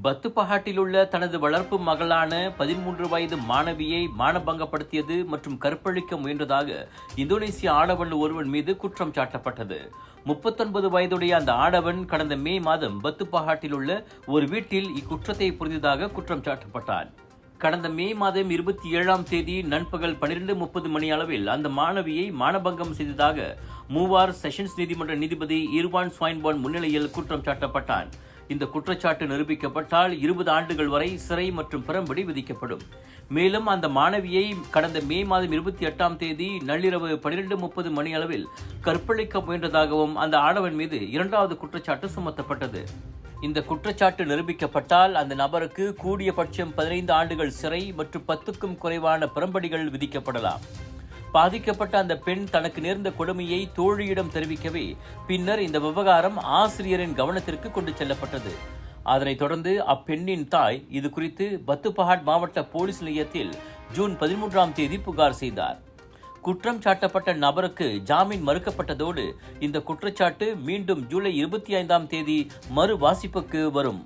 பத்துப்பஹாட்டில் உள்ள தனது வளர்ப்பு மகளான 13 வயது மாணவியை மானபங்கப்படுத்தியது மற்றும் கற்பழிக்க முயன்றதாக இந்தோனேசிய ஆடவன் ஒருவன் மீது குற்றம் சாட்டப்பட்டது. 39 வயதுடைய அந்த ஆடவன் கடந்த மே மாதம் பத்துப்பஹாட்டில் உள்ள ஒரு வீட்டில் இக்குற்றத்தை புரிந்ததாக குற்றம் சாட்டப்பட்டான். கடந்த மே மாதம் 27ஆம் தேதி நண்பகல் 12:30 மணி அளவில் அந்த மாணவியை மானபங்கம் செய்ததாக மூவார் செஷன்ஸ் நீதிமன்ற நீதிபதி இர்வான் ஸ்வைன்பார்ன் முன்னிலையில் குற்றம் சாட்டப்பட்டான். இந்த குற்றச்சாட்டு நிரூபிக்கப்பட்டால் 20 ஆண்டுகள் வரை சிறை மற்றும் பிறம்படி விதிக்கப்படும். மேலும் அந்த மாணவியை கடந்த மே மாதம் 28ஆம் தேதி நள்ளிரவு 12:30 மணி அளவில் கற்பழிக்க முயன்றதாகவும் அந்த ஆடவன் மீது 2வது குற்றச்சாட்டு சுமத்தப்பட்டது. இந்த குற்றச்சாட்டு நிரூபிக்கப்பட்டால் அந்த நபருக்கு கூடியபட்சம் 15 ஆண்டுகள் சிறை மற்றும் 10க்கும் குறைவான பிறம்படிகள் விதிக்கப்படலாம். பாதிக்கப்பட்ட அந்த பெண் தனக்கு நேர்ந்த கொடுமையை தோழியிடம் தெரிவிக்கவே பின்னர் இந்த விவகாரம் ஆசிரியரின் கவனத்திற்கு கொண்டு செல்லப்பட்டது. அதனைத் தொடர்ந்து அப்பெண்ணின் தாய் இது குறித்து பத்துப்பஹாட் மாவட்ட போலீஸ் நிலையத்தில் ஜூன் 13ஆம் தேதி புகார் செய்தார். குற்றம் சாட்டப்பட்ட நபருக்கு ஜாமீன் மறுக்கப்பட்டதோடு இந்த குற்றச்சாட்டு மீண்டும் ஜூலை 25ஆம் தேதி மறு வாசிப்புக்கு வரும்.